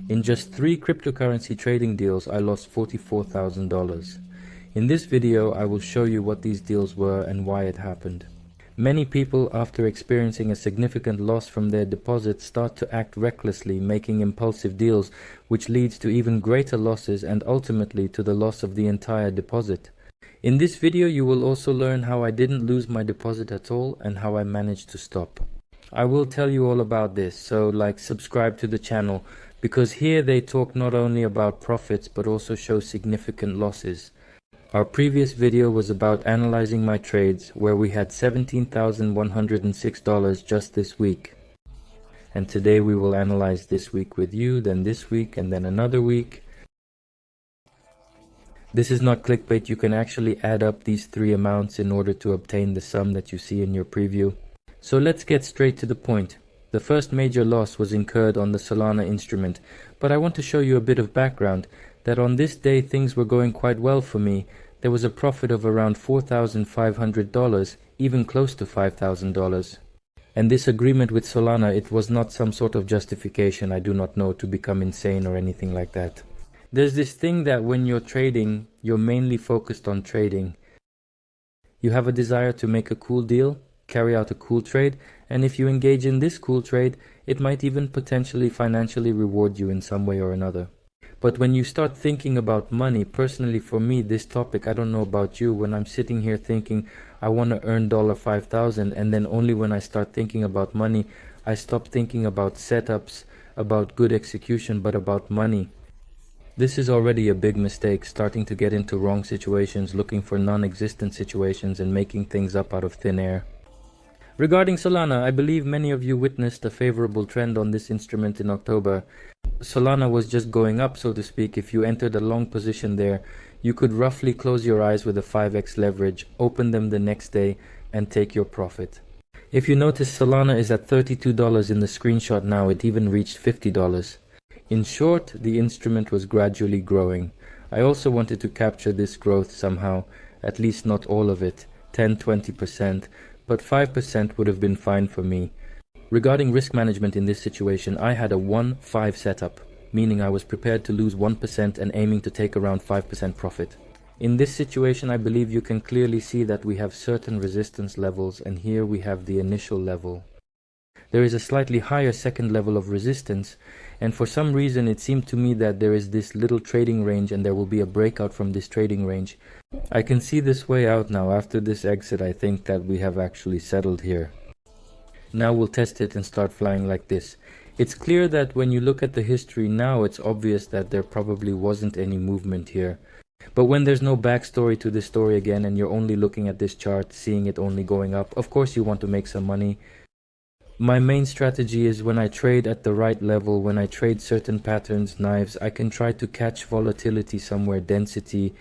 In just 3 cryptocurrency trading deals, I lost $44,000. In this video, I will show you what these deals were and why it happened. Many people, after experiencing a significant loss from their deposits, start to act recklessly, making impulsive deals, which leads to even greater losses and ultimately to the loss of the entire deposit. In this video, you will also learn how I didn't lose my deposit at all and how I managed to stop. I will tell you all about this, so subscribe to the channel, because here they talk not only about profits but also show significant losses. Our previous video was about analyzing my trades, where we had $17,106 just this week. And today we will analyze this week with you, then this week, and then another week. This is not clickbait. You can actually add up these 3 amounts in order to obtain the sum that you see in your preview. So let's get straight to the point. The first major loss was incurred on the Solana instrument, but I want to show you a bit of background. That on this day things were going quite well for me. There was a profit of around $4,500, even close to $5,000. And this agreement with Solana, it was not some sort of justification, I do not know, to become insane or anything like that. There's this thing that when you're trading, you're mainly focused on trading. You have a desire to make a cool deal, carry out a cool trade, and if you engage in this cool trade, it might even potentially financially reward you in some way or another. But when you start thinking about money, personally for me, this topic, I don't know about you, when I'm sitting here thinking I want to earn $5,000, and then only when I start thinking about money, I stop thinking about setups, about good execution, but about money. This is already a big mistake, starting to get into wrong situations, looking for non-existent situations and making things up out of thin air. Regarding Solana, I believe many of you witnessed a favorable trend on this instrument in October. Solana was just going up, so to speak. If you entered a long position there, you could roughly close your eyes with a 5x leverage, open them the next day, and take your profit. If you notice, Solana is at $32 in the screenshot now. It even reached $50. In short, the instrument was gradually growing. I also wanted to capture this growth somehow, at least not all of it, 10-20%, but 5% would have been fine for me. Regarding risk management in this situation, I had a 1-5 setup, meaning I was prepared to lose 1% and aiming to take around 5% profit. In this situation, I believe you can clearly see that we have certain resistance levels, and here we have the initial level. There is a slightly higher second level of resistance, and for some reason it seemed to me that there is this little trading range and there will be a breakout from this trading range. I can see this way out now. After this exit, I think that we have actually settled here. Now we'll test it and start flying like this. It's clear that when you look at the history now, it's obvious that there probably wasn't any movement here. But when there's no backstory to this story again and you're only looking at this chart, seeing it only going up, of course you want to make some money. My main strategy is when I trade at the right level, when I trade certain patterns, knives, I can try to catch volatility somewhere, density.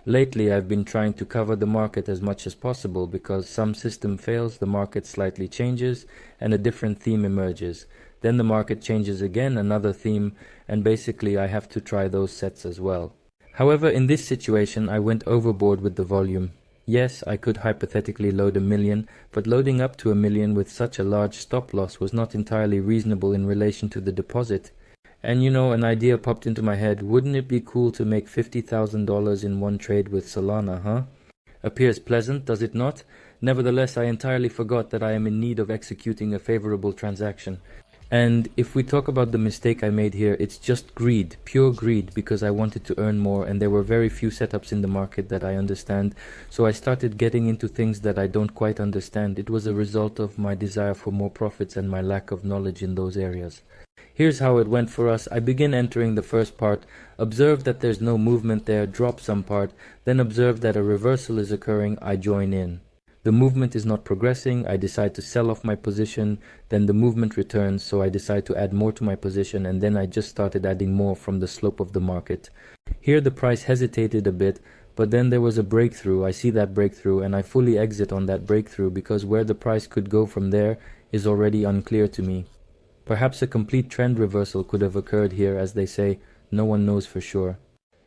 Lately, I've been trying to cover the market as much as possible because some system fails, the market slightly changes, and a different theme emerges. Then the market changes again, another theme, and basically I have to try those sets as well. However, in this situation, I went overboard with the volume. Yes, I could hypothetically load 1 million, but loading up to 1 million with such a large stop loss was not entirely reasonable in relation to the deposit. And you know, an idea popped into my head. Wouldn't it be cool to make $50,000 in one trade with Solana, huh? Appears pleasant, does it not? Nevertheless, I entirely forgot that I am in need of executing a favorable transaction. And if we talk about the mistake I made here, it's just greed, pure greed, because I wanted to earn more and there were very few setups in the market that I understand. So I started getting into things that I don't quite understand. It was a result of my desire for more profits and my lack of knowledge in those areas. Here's how it went for us. I begin entering the first part, observe that there's no movement there, drop some part, then observe that a reversal is occurring, I join in. The movement is not progressing, I decide to sell off my position, then the movement returns, so I decide to add more to my position, and then I just started adding more from the slope of the market. Here the price hesitated a bit, but then there was a breakthrough. I see that breakthrough and I fully exit on that breakthrough because where the price could go from there is already unclear to me. Perhaps a complete trend reversal could have occurred here, as they say, no one knows for sure.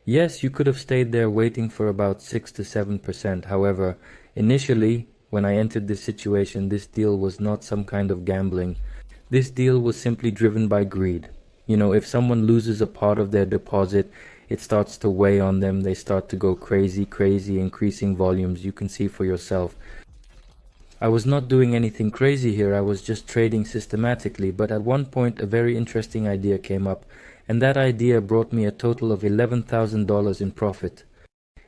Yes, you could have stayed there waiting for about 6 to 7%. However, initially, when I entered this situation, this deal was not some kind of gambling. This deal was simply driven by greed. You know, if someone loses a part of their deposit, it starts to weigh on them. They start to go crazy, increasing volumes. You can see for yourself. I was not doing anything crazy here. I was just trading systematically. But at one point, a very interesting idea came up. And that idea brought me a total of $11,000 in profit.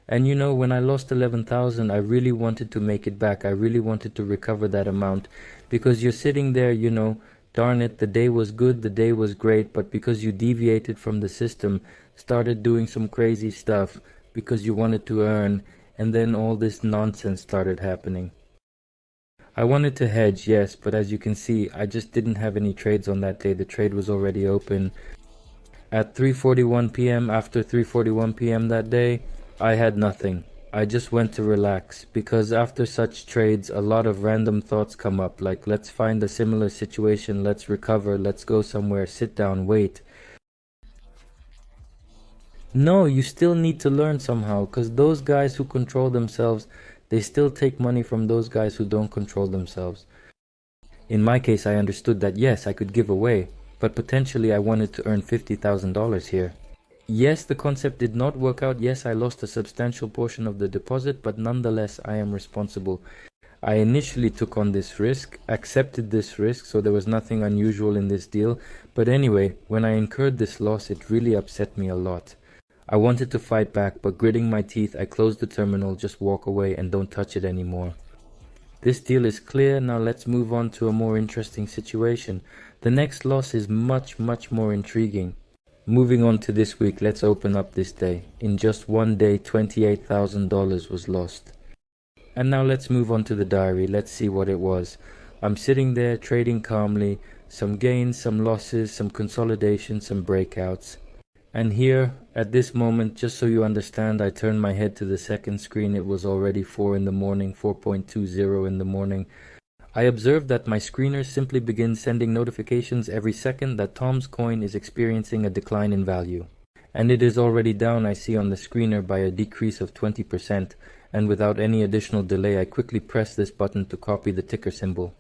And you know, when I lost 11,000, I really wanted to make it back. I really wanted to recover that amount, because you're sitting there, you know, darn it, the day was good, the day was great, but because you deviated from the system, started doing some crazy stuff because you wanted to earn, and then all this nonsense started happening. I wanted to hedge, yes, but as you can see, I just didn't have any trades on that day. The trade was already open. At 3:41 p.m., after 3:41 p.m. that day, I had nothing. I just went to relax, because after such trades, a lot of random thoughts come up, like let's find a similar situation, let's recover, let's go somewhere, sit down, wait. No, you still need to learn somehow, because those guys who control themselves, they still take money from those guys who don't control themselves. In my case, I understood that yes, I could give away, but potentially I wanted to earn $50,000 here. Yes, the concept did not work out. Yes, I lost a substantial portion of the deposit, but nonetheless, I am responsible. I initially took on this risk, accepted this risk, so there was nothing unusual in this deal. But anyway, when I incurred this loss, it really upset me a lot. I wanted to fight back, but gritting my teeth, I closed the terminal, just walk away and don't touch it anymore. This deal is clear. Now let's move on to a more interesting situation. The next loss is much more intriguing. Moving on to this week, let's open up this day. In just one day, $28,000 was lost. And now let's move on to the diary. Let's see what it was. I'm sitting there trading calmly. Some gains, some losses, some consolidation, some breakouts. And here, at this moment, just so you understand, I turned my head to the second screen. It was already 4 in the morning, 4:20 in the morning. I observed that my screener simply begins sending notifications every second that Tom's coin is experiencing a decline in value. And it is already down, I see on the screener, by a decrease of 20%. And without any additional delay, I quickly press this button to copy the ticker symbol.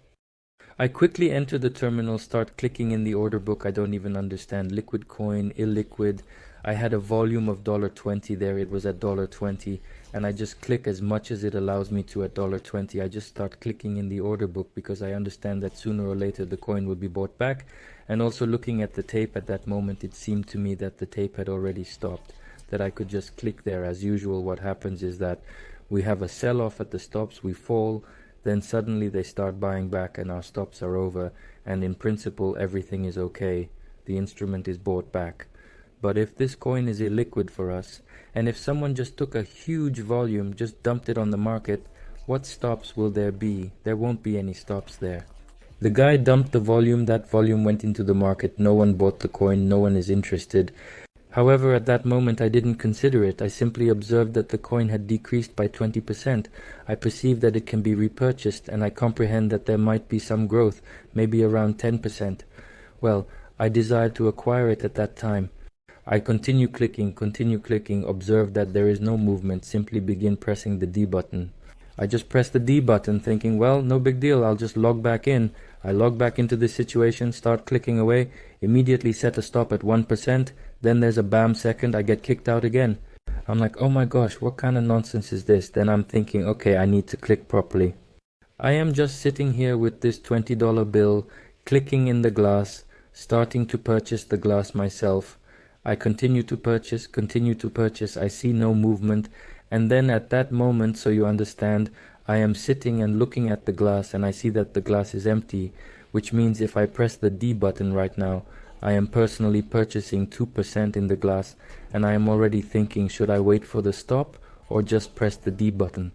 I quickly enter the terminal, start clicking in the order book. I don't even understand. Liquid coin, illiquid. I had a volume of $20 there. It was at $20, and I just click as much as it allows me to at $20. I just start clicking in the order book because I understand that sooner or later the coin will be bought back. And also looking at the tape at that moment, it seemed to me that the tape had already stopped, that I could just click there. As usual, what happens is that we have a sell-off at the stops, we fall, then suddenly they start buying back and our stops are over, and in principle everything is okay. The instrument is bought back. But if this coin is illiquid for us, and if someone just took a huge volume, just dumped it on the market, what stops will there be? There won't be any stops there. The guy dumped the volume, that volume went into the market, no one bought the coin, no one is interested. However, at that moment I didn't consider it. I simply observed that the coin had decreased by 20%. I perceive that it can be repurchased, and I comprehend that there might be some growth, maybe around 10%. Well, I desired to acquire it at that time. I continue clicking, observe that there is no movement, simply begin pressing the D button. I just press the D button thinking, well, no big deal, I'll just log back in. I log back into this situation, start clicking away, immediately set a stop at 1%, then there's a bam second, I get kicked out again. I'm like, oh my gosh, what kind of nonsense is this? Then I'm thinking, okay, I need to click properly. I am just sitting here with this $20 bill, clicking in the glass, starting to purchase the glass myself. I continue to purchase, I see no movement, and then at that moment, so you understand, I am sitting and looking at the glass and I see that the glass is empty, which means if I press the D button right now, I am personally purchasing 2% in the glass, and I am already thinking, should I wait for the stop or just press the D button?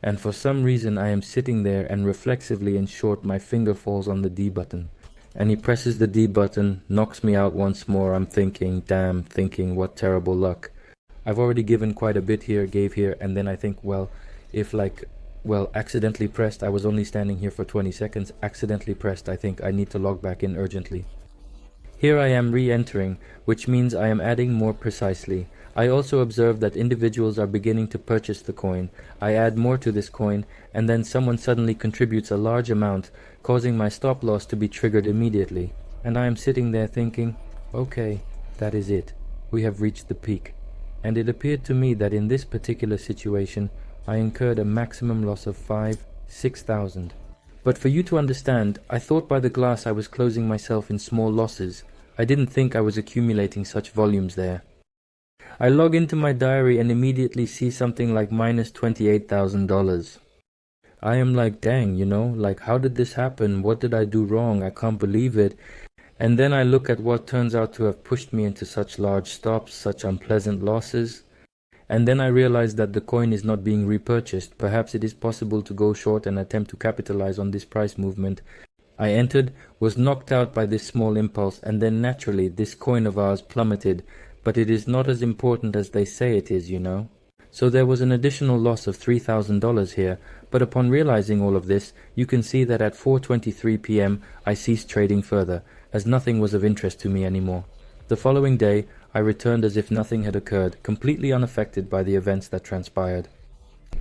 And for some reason I am sitting there and reflexively, in short, my finger falls on the D button. And he presses the D button, knocks me out once more. I'm thinking, damn, what terrible luck. I've already given quite a bit here, gave here, and then I think, well, if accidentally pressed, I was only standing here for 20 seconds, accidentally pressed, I think I need to log back in urgently. Here I am re-entering, which means I am adding more precisely. I also observe that individuals are beginning to purchase the coin. I add more to this coin, and then someone suddenly contributes a large amount, causing my stop loss to be triggered immediately. And I am sitting there thinking, Okay, that is it. We have reached the peak. And it appeared to me that in this particular situation, I incurred a maximum loss of 6,000. But for you to understand, I thought by the glass I was closing myself in small losses. I didn't think I was accumulating such volumes there. I log into my diary and immediately see something like minus $28,000. I am like, dang, like how did this happen? What did I do wrong? I can't believe it. And then I look at what turns out to have pushed me into such large stops, such unpleasant losses. And then I realize that the coin is not being repurchased. Perhaps it is possible to go short and attempt to capitalize on this price movement. I entered, was knocked out by this small impulse, and then naturally this coin of ours plummeted. But it is not as important as they say it is, So there was an additional loss of $3,000 here, but upon realizing all of this, you can see that at 4:23 p.m. I ceased trading further, as nothing was of interest to me anymore. The following day, I returned as if nothing had occurred, completely unaffected by the events that transpired.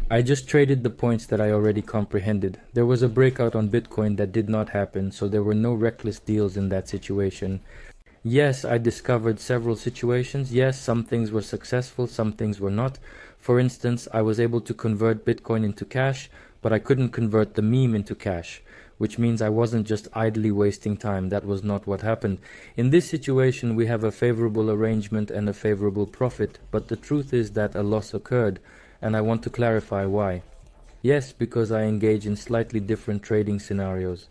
I just traded the points that I already comprehended. There was a breakout on Bitcoin that did not happen, so there were no reckless deals in that situation. Yes, I discovered several situations. Yes, some things were successful, some things were not. For instance, I was able to convert Bitcoin into cash, but I couldn't convert the meme into cash, which means I wasn't just idly wasting time. That was not what happened. In this situation, we have a favorable arrangement and a favorable profit, but the truth is that a loss occurred, and I want to clarify why. Yes, because I engage in slightly different trading scenarios.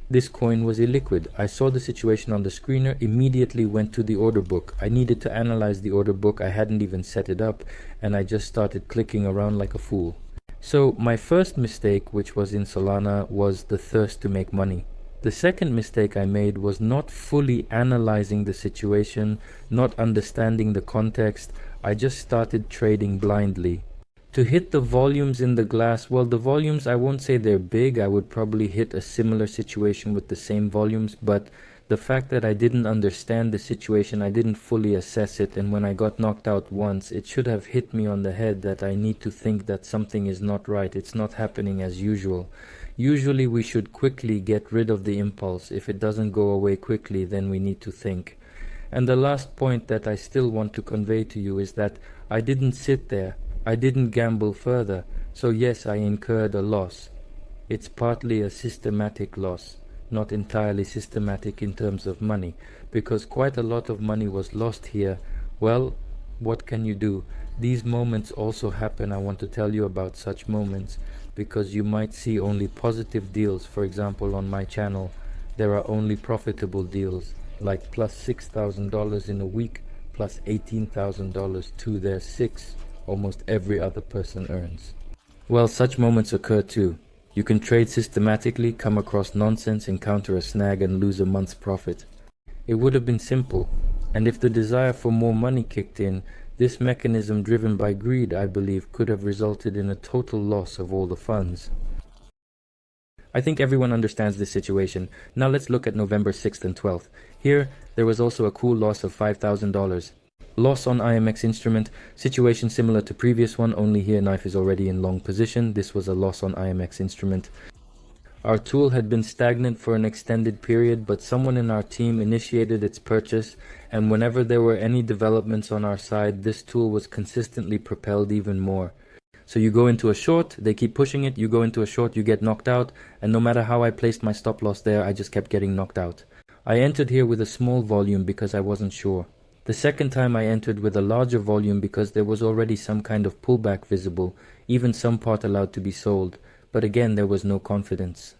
This coin was illiquid. I saw the situation on the screener, immediately went to the order book. I needed to analyze the order book. I hadn't even set it up, and I just started clicking around like a fool. So my first mistake, which was in Solana, was the thirst to make money. The second mistake I made was not fully analyzing the situation, not understanding the context. I just started trading blindly. To hit the volumes in the glass, well, the volumes, I won't say they're big. I would probably hit a similar situation with the same volumes, but the fact that I didn't understand the situation, I didn't fully assess it, and when I got knocked out once, it should have hit me on the head that I need to think that something is not right. It's not happening as usual. Usually we should quickly get rid of the impulse. If it doesn't go away quickly, then we need to think. And the last point that I still want to convey to you is that I didn't sit there. I didn't gamble further, so yes, I incurred a loss. It's partly a systematic loss, not entirely systematic in terms of money, because quite a lot of money was lost here. Well, what can you do? These moments also happen. I want to tell you about such moments, because you might see only positive deals. For example, on my channel, there are only profitable deals, like plus $6,000 in a week, plus $18,000 to their six. Almost every other person earns. Well, such moments occur too. You can trade systematically, come across nonsense, encounter a snag, and lose a month's profit. It would have been simple, and if the desire for more money kicked in, this mechanism driven by greed, I believe, could have resulted in a total loss of all the funds. I think everyone understands this situation. Now let's look at November 6th and 12th. Here, there was also a cool loss of $5,000. Loss on IMX instrument, situation similar to previous one, only here knife is already in long position. This was a loss on IMX instrument. Our tool had been stagnant for an extended period, but someone in our team initiated its purchase, and whenever there were any developments on our side, this tool was consistently propelled even more. So you go into a short, they keep pushing it, you go into a short, you get knocked out, and no matter how I placed my stop loss there, I just kept getting knocked out. I entered here with a small volume because I wasn't sure. The second time I entered with a larger volume because there was already some kind of pullback visible, even some part allowed to be sold, but again there was no confidence.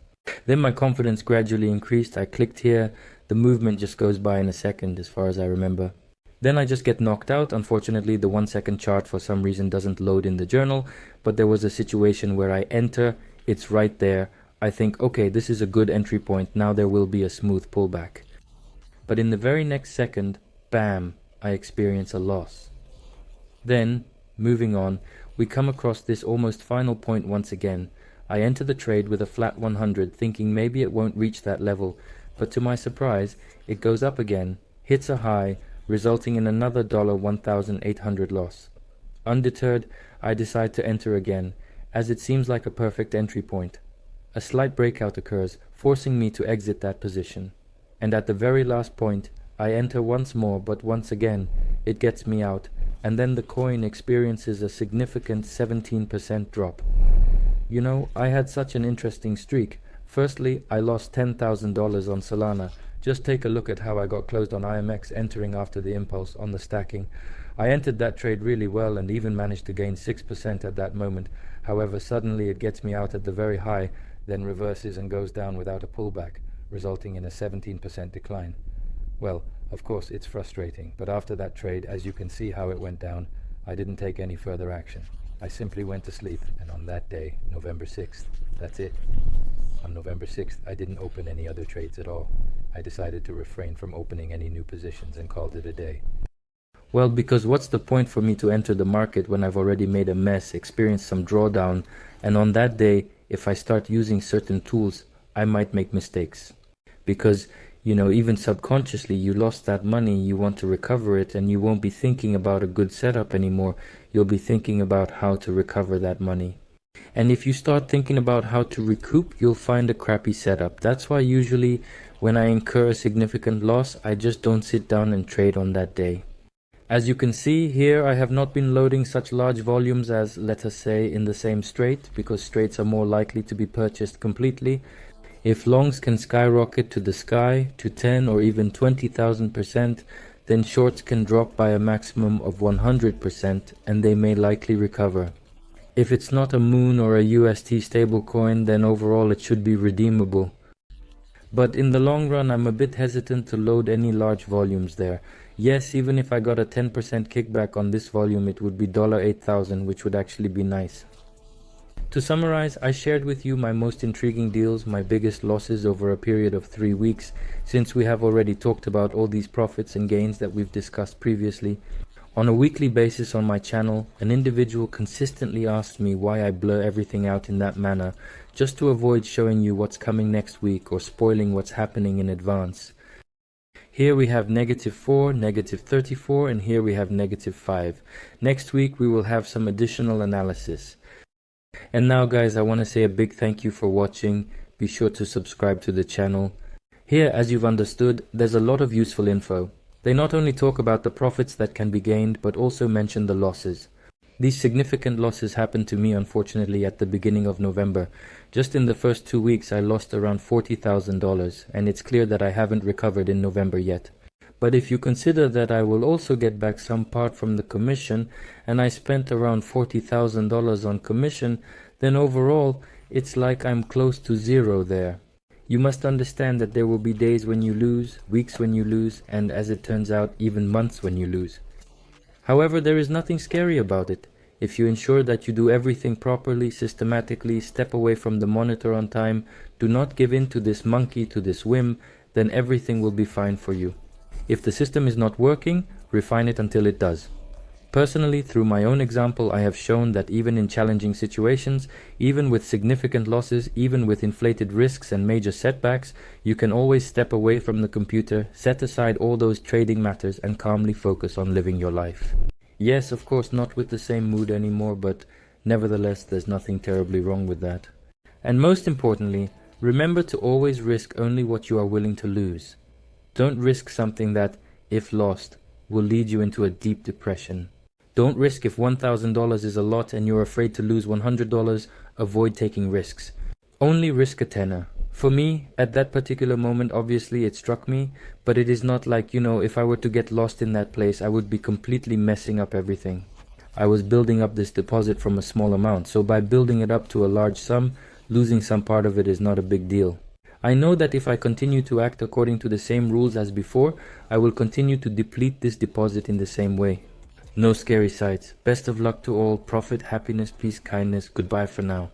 Then my confidence gradually increased. I clicked here, the movement just goes by in a second as far as I remember. Then I just get knocked out. Unfortunately, the 1 second chart for some reason doesn't load in the journal, but there was a situation where I enter, it's right there. I think, okay, this is a good entry point, now there will be a smooth pullback. But in the very next second, bam, I experience a loss. Then, moving on, we come across this almost final point once again. I enter the trade with a flat 100, thinking maybe it won't reach that level, but to my surprise, it goes up again, hits a high, resulting in another $1,800 loss. Undeterred, I decide to enter again, as it seems like a perfect entry point. A slight breakout occurs, forcing me to exit that position. And at the very last point, I enter once more, but once again, it gets me out, and then the coin experiences a significant 17% drop. You know, I had such an interesting streak. Firstly, I lost $10,000 on Solana. Just take a look at how I got closed on IMX entering after the impulse on the stacking. I entered that trade really well and even managed to gain 6% at that moment. However, suddenly it gets me out at the very high, then reverses and goes down without a pullback, resulting in a 17% decline. Well, of course, it's frustrating, but after that trade, as you can see how it went down, I didn't take any further action. I simply went to sleep, and on that day, November 6th, that's it. On November 6th, I didn't open any other trades at all. I decided to refrain from opening any new positions and called it a day. Well, because what's the point for me to enter the market when I've already made a mess, experienced some drawdown, and on that day, if I start using certain tools, I might make mistakes. Because, you know, even subconsciously, you lost that money, you want to recover it, and you won't be thinking about a good setup anymore. You'll be thinking about how to recover that money. And if you start thinking about how to recoup, you'll find a crappy setup. That's why usually when I incur a significant loss, I just don't sit down and trade on that day. As you can see here, I have not been loading such large volumes as, let us say, in the same straight, because straights are more likely to be purchased completely. If longs can skyrocket to the sky, to 10 or even 20,000%, then shorts can drop by a maximum of 100% and they may likely recover. If it's not a Moon or a UST stablecoin, then overall it should be redeemable. But in the long run, I'm a bit hesitant to load any large volumes there. Yes, even if I got a 10% kickback on this volume, it would be $8,000, which would actually be nice. To summarize, I shared with you my most intriguing deals, my biggest losses over a period of 3 weeks, since we have already talked about all these profits and gains that we've discussed previously. On a weekly basis on my channel, an individual consistently asks me why I blur everything out in that manner, just to avoid showing you what's coming next week or spoiling what's happening in advance. Here we have -4, -34, and here we have -5. Next week we will have some additional analysis. And now guys, I want to say a big thank you for watching. Be sure to subscribe to the channel. Here, as you've understood, there's a lot of useful info. They not only talk about the profits that can be gained, but also mention the losses. These significant losses happened to me unfortunately at the beginning of November. Just in the first 2 weeks I lost around $40,000, and it's clear that I haven't recovered in November yet. But if you consider that I will also get back some part from the commission, and I spent around $40,000 on commission, then overall it's like I'm close to zero there. You must understand that there will be days when you lose, weeks when you lose, and as it turns out, even months when you lose. However, there is nothing scary about it. If you ensure that you do everything properly, systematically, step away from the monitor on time, do not give in to this monkey, to this whim, then everything will be fine for you. If the system is not working, refine it until it does. Personally, through my own example, I have shown that even in challenging situations, even with significant losses, even with inflated risks and major setbacks, you can always step away from the computer, set aside all those trading matters and calmly focus on living your life. Yes, of course, not with the same mood anymore, but nevertheless, there's nothing terribly wrong with that. And most importantly, remember to always risk only what you are willing to lose. Don't risk something that, if lost, will lead you into a deep depression. Don't risk if $1,000 is a lot and you're afraid to lose $100, avoid taking risks. Only risk a tenner. For me, at that particular moment, obviously it struck me, but it is not like, if I were to get lost in that place, I would be completely messing up everything. I was building up this deposit from a small amount, so by building it up to a large sum, losing some part of it is not a big deal. I know that if I continue to act according to the same rules as before, I will continue to deplete this deposit in the same way. No scary sights. Best of luck to all. Profit, happiness, peace, kindness. Goodbye for now.